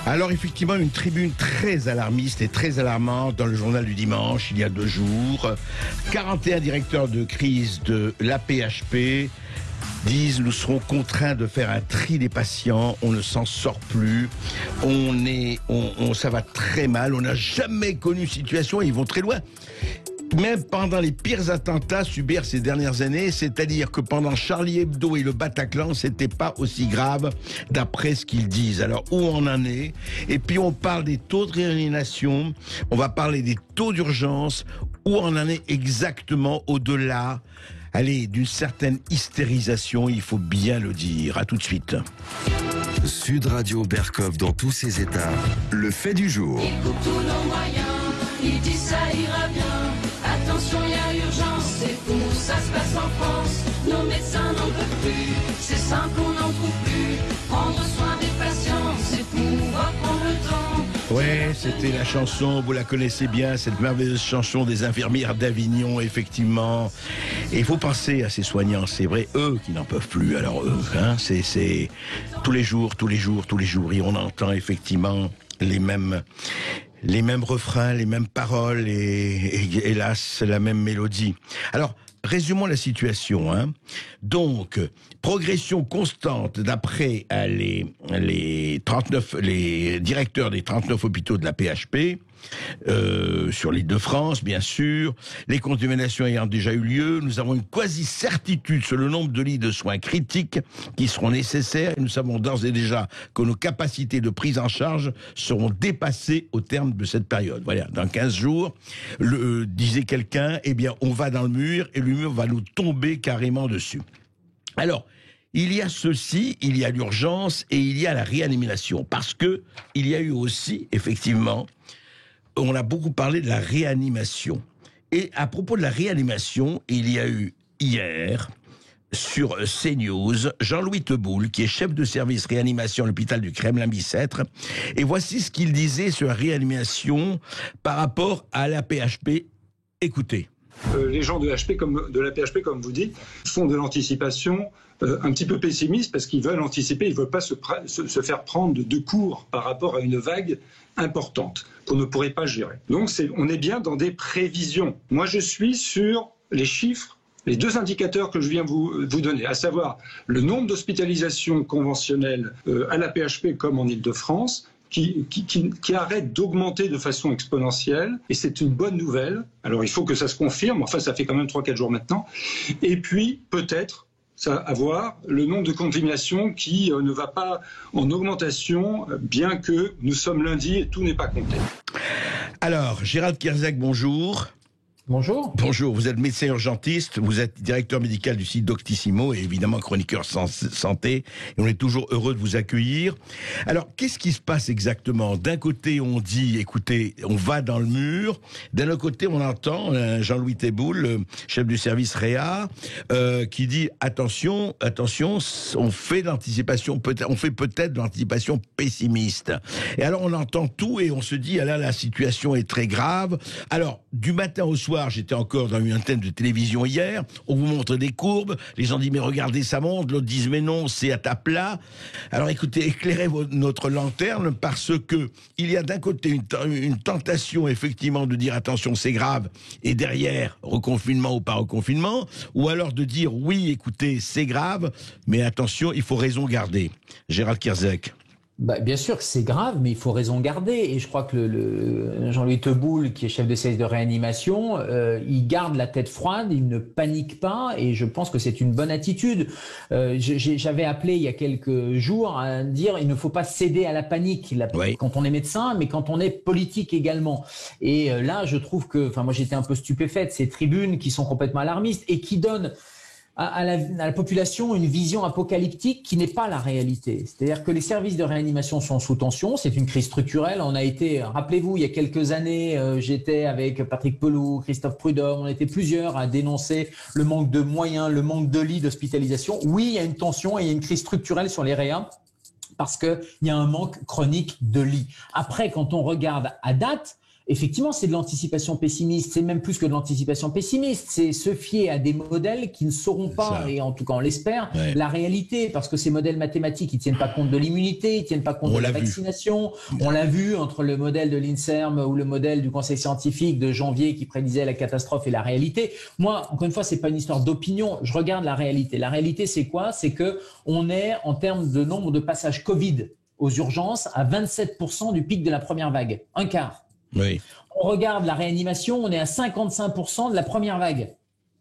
Alors effectivement, une tribune très alarmiste et très alarmante dans le journal du dimanche, il y a 2 jours. 41 directeurs de crise de l'AP-HP disent: nous serons contraints de faire un tri des patients, on ne s'en sort plus, ça va très mal, on n'a jamais connu une situation et ils vont très loin. Même pendant les pires attentats subis ces dernières années, c'est-à-dire que pendant Charlie Hebdo et le Bataclan, c'était pas aussi grave d'après ce qu'ils disent. Alors où on en est? Et puis on parle des taux de réanimation, on va parler des taux d'urgence, où on en est exactement au-delà, allez, d'une certaine hystérisation, il faut bien le dire. À tout de suite. Sud Radio Berkov dans tous ses états, le fait du jour. Il coupe tous nos moyens, il dit ça ira bien. Attention, il y a urgence, c'est fou, ça se passe en France. Nos médecins n'en peuvent plus, c'est simple, on n'en trouve plus. Prendre soin des patients, c'est pouvoir prendre le temps. Ouais, c'était la chanson, vous la connaissez bien, cette merveilleuse chanson des infirmières d'Avignon, effectivement. Et il faut penser à ces soignants, c'est vrai, eux qui n'en peuvent plus. Alors eux, hein, c'est tous les jours, et on entend effectivement les mêmes refrains, les mêmes paroles et hélas, la même mélodie. Alors, résumons la situation, hein. Donc, progression constante d'après les directeurs des 39 hôpitaux de la PHP, sur l'Île-de-France, bien sûr. Les contaminations ayant déjà eu lieu, nous avons une quasi-certitude sur le nombre de lits de soins critiques qui seront nécessaires. Et nous savons d'ores et déjà que nos capacités de prise en charge seront dépassées au terme de cette période. Voilà, dans 15 jours, disait quelqu'un, eh bien, on va dans le mur et le mur va nous tomber carrément dessus. Alors, il y a ceci, il y a l'urgence et il y a la réanimation. Parce que il y a eu aussi, effectivement, on a beaucoup parlé de la réanimation. Et à propos de la réanimation, il y a eu hier, sur CNews, Jean-Louis Teboul, qui est chef de service réanimation à l'hôpital du Kremlin-Bicêtre. Et voici ce qu'il disait sur la réanimation par rapport à la PHP. Écoutez. Les gens de la PHP, comme vous dites, font de l'anticipation un petit peu pessimiste parce qu'ils veulent anticiper, ils ne veulent pas se faire prendre de court par rapport à une vague importante qu'on ne pourrait pas gérer. Donc on est bien dans des prévisions. Moi, je suis sur les chiffres, les 2 indicateurs que je viens vous donner, à savoir le nombre d'hospitalisations conventionnelles à la PHP comme en Île-de-France, qui arrête d'augmenter de façon exponentielle, et c'est une bonne nouvelle. Alors il faut que ça se confirme, enfin ça fait quand même 3-4 jours maintenant, et puis peut-être avoir le nombre de contaminations qui ne va pas en augmentation, bien que nous sommes lundi et tout n'est pas compté. Alors, Gérald Kierzek, bonjour. Bonjour. Bonjour, vous êtes médecin urgentiste, vous êtes directeur médical du site Doctissimo et évidemment chroniqueur santé, et on est toujours heureux de vous accueillir. Alors, qu'est-ce qui se passe exactement? D'un côté, on dit, écoutez, on va dans le mur. D'un autre côté, on entend Jean-Louis Teboul, chef du service Réa, qui dit, attention, on fait l'anticipation, on fait peut-être de l'anticipation pessimiste. Et alors, on entend tout et on se dit, ah là, la situation est très grave. Alors, du matin au soir, j'étais encore dans une antenne de télévision hier, on vous montre des courbes, les gens disent mais regardez ça monte, l'autre disent mais non c'est à plat. Alors écoutez, éclairez notre lanterne parce que il y a d'un côté une tentation effectivement de dire attention c'est grave et derrière reconfinement ou pas reconfinement, ou alors de dire oui écoutez c'est grave mais attention il faut raison garder. Gérald Kierzek. Bien sûr que c'est grave, mais il faut raison garder. Et je crois que Jean-Louis Teboul, qui est chef de service de réanimation, il garde la tête froide, il ne panique pas, et je pense que c'est une bonne attitude. J'avais appelé il y a quelques jours à dire il ne faut pas céder à la panique Oui. Quand on est médecin, mais quand on est politique également. Et là, je trouve que, moi j'étais un peu stupéfait de ces tribunes qui sont complètement alarmistes et qui donnent à la population une vision apocalyptique qui n'est pas la réalité. C'est-à-dire que les services de réanimation sont sous tension, c'est une crise structurelle. On a été, rappelez-vous, il y a quelques années, j'étais avec Patrick Pelloux, Christophe Prudhomme, on était plusieurs à dénoncer le manque de moyens, le manque de lits d'hospitalisation. Oui, il y a une tension et il y a une crise structurelle sur les réa parce qu'il y a un manque chronique de lits. Après, quand on regarde à date, effectivement, c'est de l'anticipation pessimiste. C'est même plus que de l'anticipation pessimiste. C'est se fier à des modèles qui ne sauront pas, et en tout cas on l'espère, la réalité. Parce que ces modèles mathématiques, ils tiennent pas compte de l'immunité, ils tiennent pas compte de la vaccination. On l'a vu entre le modèle de l'INSERM ou le modèle du Conseil scientifique de janvier qui prédisait la catastrophe et la réalité. Moi, encore une fois, c'est pas une histoire d'opinion. Je regarde la réalité. La réalité, c'est quoi? C'est que on est, en termes de nombre de passages Covid aux urgences, à 27% du pic de la première vague. Un quart. Oui. On regarde la réanimation, on est à 55% de la première vague.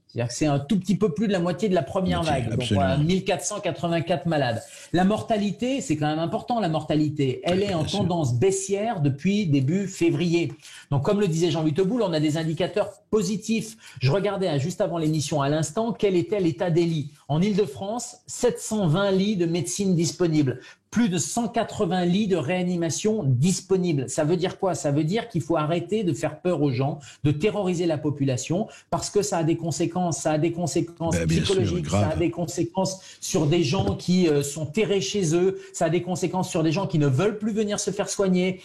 C'est-à-dire que c'est un tout petit peu plus de la moitié de la première vague. Donc, voilà, 1484 malades. La mortalité, c'est quand même important, la mortalité. Elle est en tendance baissière depuis début février. Donc, comme le disait Jean-Louis Teboul, on a des indicateurs positifs. Je regardais juste avant l'émission, à l'instant, quel était l'état des lits. En Île-de-France, 720 lits de médecine disponibles. Plus de 180 lits de réanimation disponibles. Ça veut dire quoi? Ça veut dire qu'il faut arrêter de faire peur aux gens, de terroriser la population, parce que ça a des conséquences. Ça a des conséquences psychologiques, ça a des conséquences sur des gens qui sont terrés chez eux, ça a des conséquences sur des gens qui ne veulent plus venir se faire soigner.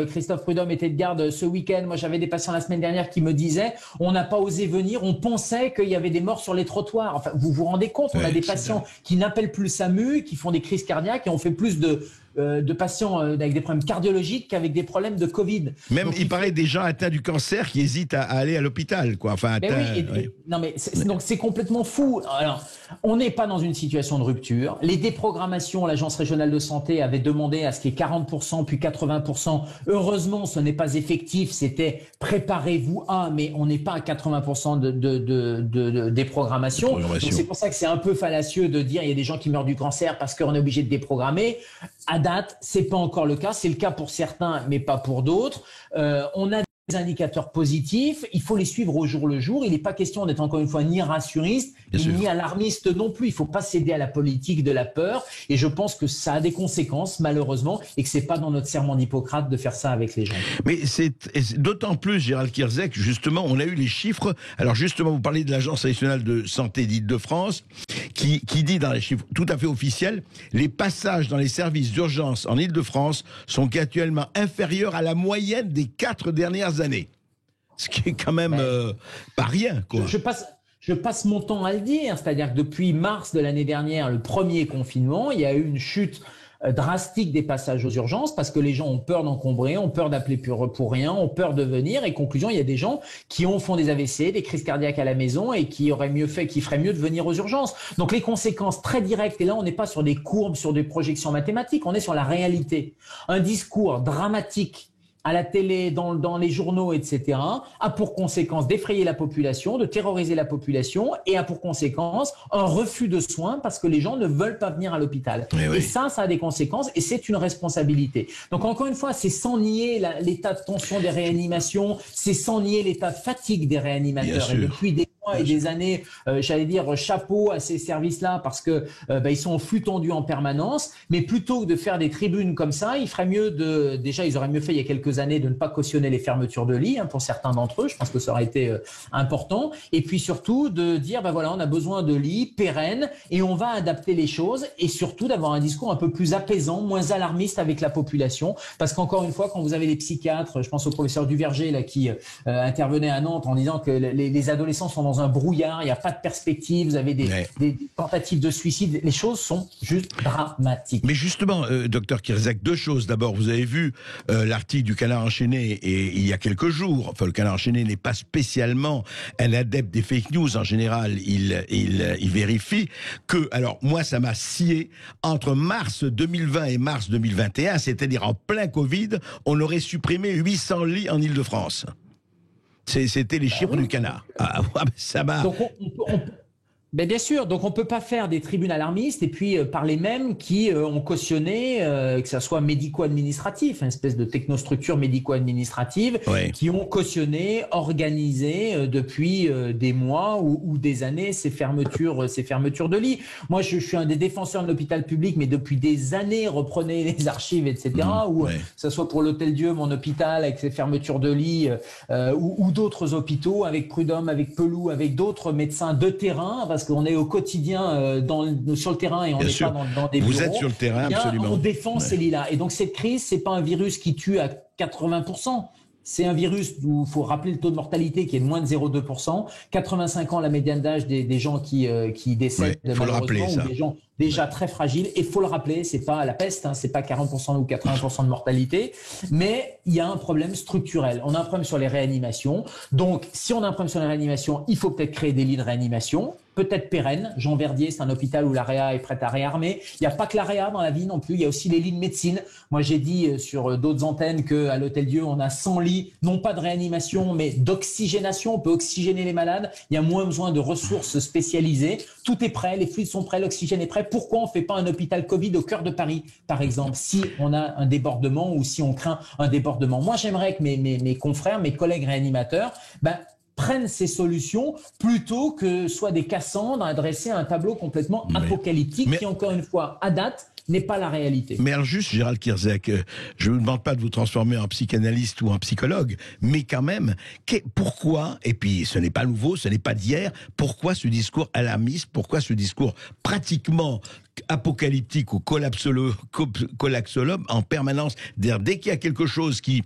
Christophe Prudhomme était de garde ce week-end. Moi, j'avais des patients la semaine dernière qui me disaient, on n'a pas osé venir, on pensait qu'il y avait des morts sur les trottoirs. Enfin, vous vous rendez compte, on a des patients qui n'appellent plus le SAMU, qui font des crises cardiaques, et on fait plus de patients avec des problèmes cardiologiques qu'avec des problèmes de Covid. Même, donc, il paraît des gens atteints du cancer qui hésitent à aller à l'hôpital, quoi. Enfin, donc c'est complètement fou. Alors, on n'est pas dans une situation de rupture. Les déprogrammations, l'Agence régionale de santé avait demandé à ce qu'il y ait 40%, puis 80%. Heureusement, ce n'est pas effectif. C'était préparez-vous à, mais on n'est pas à 80% de déprogrammation. Donc, c'est pour ça que c'est un peu fallacieux de dire il y a des gens qui meurent du cancer parce qu'on est obligé de déprogrammer. À date, c'est pas encore le cas. C'est le cas pour certains, mais pas pour d'autres. On a des indicateurs positifs. Il faut les suivre au jour le jour. Il n'est pas question d'être encore une fois ni rassuriste, ni alarmiste non plus. Il faut pas céder à la politique de la peur. Et je pense que ça a des conséquences, malheureusement, et que c'est pas dans notre serment d'Hippocrate de faire ça avec les gens. Mais c'est d'autant plus, Gérald Kierzek, justement, on a eu les chiffres. Alors justement, vous parlez de l'Agence nationale de santé d'Île-de-France, qui dit dans les chiffres tout à fait officiels, les passages dans les services d'urgence en Île-de-France sont actuellement inférieurs à la moyenne des 4 dernières années. Ce qui est quand même pas rien, quoi. Je passe mon temps à le dire, c'est-à-dire que depuis mars de l'année dernière, le premier confinement, il y a eu une chute drastique des passages aux urgences parce que les gens ont peur d'encombrer, ont peur d'appeler pour rien, ont peur de venir. Et conclusion, il y a des gens qui font des AVC, des crises cardiaques à la maison et qui feraient mieux de venir aux urgences. Donc les conséquences très directes, et là on n'est pas sur des courbes, sur des projections mathématiques, on est sur la réalité. Un discours dramatique à la télé, dans les journaux, etc., a pour conséquence d'effrayer la population, de terroriser la population, et a pour conséquence un refus de soins parce que les gens ne veulent pas venir à l'hôpital. Et ça a des conséquences, et c'est une responsabilité. Donc encore une fois, c'est sans nier l'état de tension des réanimations, c'est sans nier l'état de fatigue des réanimateurs. Et depuis des mois et des années, j'allais dire chapeau à ces services-là parce que ils sont en flux tendu en permanence. Mais plutôt que de faire des tribunes comme ça, il ferait mieux déjà ils auraient mieux fait il y a quelques années de ne pas cautionner les fermetures de lits pour certains d'entre eux. Je pense que ça aurait été important. Et puis surtout de dire on a besoin de lits pérennes et on va adapter les choses, et surtout d'avoir un discours un peu plus apaisant, moins alarmiste avec la population. Parce qu'encore une fois, quand vous avez des psychiatres, je pense au professeur Duverger là qui intervenait à Nantes en disant que les adolescents sont dans un brouillard, il n'y a pas de perspective, vous avez des tentatives de suicide, les choses sont juste dramatiques. Mais justement, docteur Kierzek, deux choses. D'abord, vous avez vu l'article du Canard enchaîné et il y a quelques jours. Enfin, le Canard enchaîné n'est pas spécialement un adepte des fake news. En général, il vérifie que, alors moi, ça m'a scié entre mars 2020 et mars 2021, c'est-à-dire en plein Covid, on aurait supprimé 800 lits en Île-de-France. C'était les chiffres du Canard. Ça m'a... Ben bien sûr, donc on peut pas faire des tribunes alarmistes et puis par les mêmes qui ont cautionné que ça soit médico-administratif, une espèce de technostructure médico-administrative, qui ont cautionné, organisé depuis des mois ou des années ces fermetures de lits. Moi, je suis un des défenseurs de l'hôpital public, mais depuis des années, reprenez les archives, etc. Que ça soit pour l'Hôtel-Dieu, mon hôpital, avec ses fermetures de lits, ou d'autres hôpitaux, avec Prudhomme, avec Pelou, avec d'autres médecins de terrain, parce qu'on est au quotidien sur le terrain et on n'est pas dans des bureaux. Vous êtes sur le terrain, absolument. On défend ces lits-là. Et donc cette crise, c'est pas un virus qui tue à 80%. C'est un virus où il faut rappeler le taux de mortalité qui est de moins de 0,2%. 85 ans la médiane d'âge des gens qui décèdent malheureusement, ou des gens déjà très fragiles. Et il faut le rappeler, c'est pas la peste, c'est pas 40% ou 80% de mortalité, mais il y a un problème structurel. On a un problème sur les réanimations. Donc, si on a un problème sur les réanimations, il faut peut-être créer des lits de réanimation. Peut-être pérenne. Jean Verdier, c'est un hôpital où l'AREA est prête à réarmer. Il n'y a pas que l'AREA dans la vie non plus, il y a aussi les lits de médecine. Moi, j'ai dit sur d'autres antennes qu'à l'Hôtel-Dieu, on a 100 lits, non pas de réanimation, mais d'oxygénation. On peut oxygéner les malades. Il y a moins besoin de ressources spécialisées. Tout est prêt, les fluides sont prêts, l'oxygène est prêt. Pourquoi on ne fait pas un hôpital Covid au cœur de Paris, par exemple, si on a un débordement ou si on craint un débordement? Moi, j'aimerais que mes confrères, mes collègues réanimateurs, prennent ces solutions plutôt que soit des Cassandres à dresser un tableau complètement apocalyptique qui, encore une fois, à date, n'est pas la réalité. Mais alors juste, Gérald Kierzek, je ne vous demande pas de vous transformer en psychanalyste ou en psychologue, mais quand même, pourquoi, et puis ce n'est pas nouveau, ce n'est pas d'hier, pourquoi ce discours alarmiste, pourquoi ce discours pratiquement apocalyptique ou collapsologue en permanence? Dès qu'il y a quelque chose qui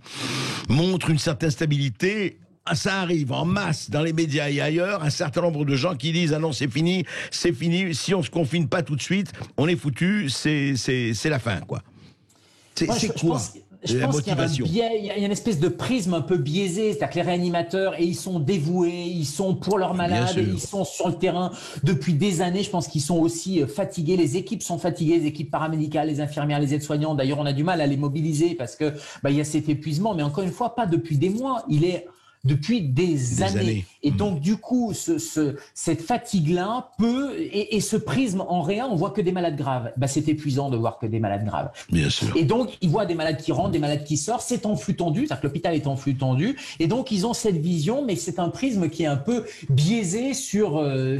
montre une certaine stabilité, ça arrive en masse dans les médias et ailleurs, un certain nombre de gens qui disent « Ah non, c'est fini, si on se confine pas tout de suite, on est foutu, c'est la fin, quoi ». C'est quoi la motivation? Il y a une espèce de prisme un peu biaisé, c'est-à-dire que les réanimateurs, et ils sont dévoués, ils sont pour leurs malades, et ils sont sur le terrain depuis des années. Je pense qu'ils sont aussi fatigués, les équipes sont fatiguées, les équipes paramédicales, les infirmières, les aides-soignants. D'ailleurs, on a du mal à les mobiliser parce que il y a cet épuisement, mais encore une fois, pas depuis des mois, il est depuis des années. Et donc, du coup, cette fatigue-là peut, et ce prisme en réa, on voit que des malades graves. C'est épuisant de voir que des malades graves. Bien sûr. Et donc, ils voient des malades qui rentrent, des malades qui sortent. C'est en flux tendu, c'est-à-dire que l'hôpital est en flux tendu. Et donc, ils ont cette vision, mais c'est un prisme qui est un peu biaisé sur la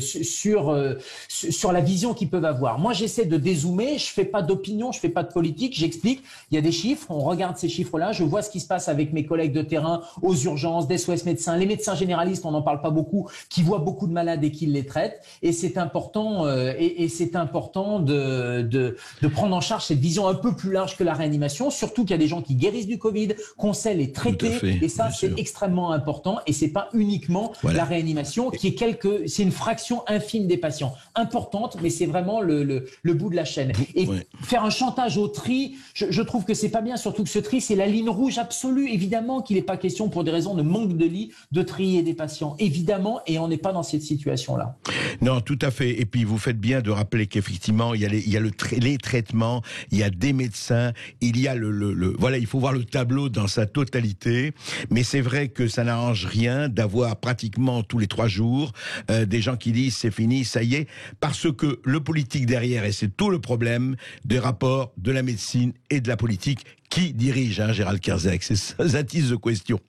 vision qu'ils peuvent avoir. Moi, j'essaie de dézoomer. Je fais pas d'opinion, je fais pas de politique. J'explique. Il y a des chiffres. On regarde ces chiffres-là. Je vois ce qui se passe avec mes collègues de terrain aux urgences, des SOS médecins, les médecins généralistes, on n'en parle pas beaucoup, qui voient beaucoup de malades et qui les traitent. Et c'est important, de prendre en charge cette vision un peu plus large que la réanimation, surtout qu'il y a des gens qui guérissent du Covid, qu'on sait les traiter. Et ça, c'est extrêmement important. Et c'est pas uniquement la réanimation qui est c'est une fraction infime des patients. Importante, mais c'est vraiment le bout de la chaîne. Et faire un chantage au tri, je trouve que c'est pas bien, surtout que ce tri, c'est la ligne rouge absolue. Évidemment qu'il n'est pas question, pour des raisons de manque de lits, de trier des patients, évidemment, et on n'est pas dans cette situation-là. Non, tout à fait. Et puis vous faites bien de rappeler qu'effectivement, il y a les traitements, il y a des médecins, il y a voilà, il faut voir le tableau dans sa totalité. Mais c'est vrai que ça n'arrange rien d'avoir pratiquement tous les 3 jours des gens qui disent c'est fini, ça y est, parce que le politique derrière, et c'est tout le problème des rapports de la médecine et de la politique, qui dirige, Gérald Kierzek, c'est ça, that is the question.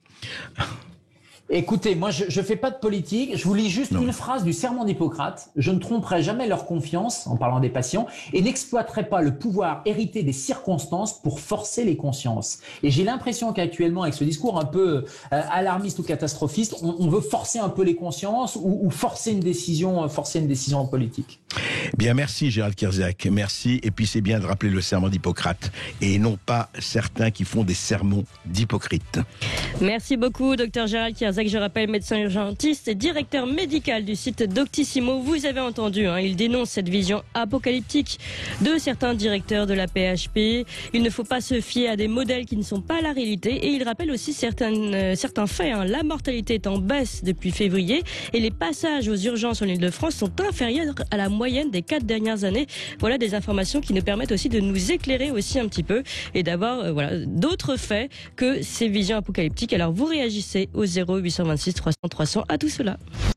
Écoutez, moi, je fais pas de politique. Je vous lis juste une phrase du serment d'Hippocrate. Je ne tromperai jamais leur confiance, en parlant des patients, et n'exploiterai pas le pouvoir hérité des circonstances pour forcer les consciences. Et j'ai l'impression qu'actuellement, avec ce discours un peu alarmiste ou catastrophiste, on veut forcer un peu les consciences ou forcer une décision politique. Bien, merci Gérald Kierzek, merci. Et puis c'est bien de rappeler le serment d'Hippocrate et non pas certains qui font des sermons d'hypocrites. Merci beaucoup, docteur Gérald Kierzek. Je rappelle, médecin urgentiste et directeur médical du site Doctissimo. Vous avez entendu, il dénonce cette vision apocalyptique de certains directeurs de la PHP. Il ne faut pas se fier à des modèles qui ne sont pas la réalité. Et il rappelle aussi certains faits. La mortalité est en baisse depuis février et les passages aux urgences en Ile-de-France sont inférieurs à la moyenne des 4 dernières années. Voilà des informations qui nous permettent aussi de nous éclairer aussi un petit peu et d'avoir d'autres faits que ces visions apocalyptiques. Alors vous réagissez au 0826 300 300 à tout cela.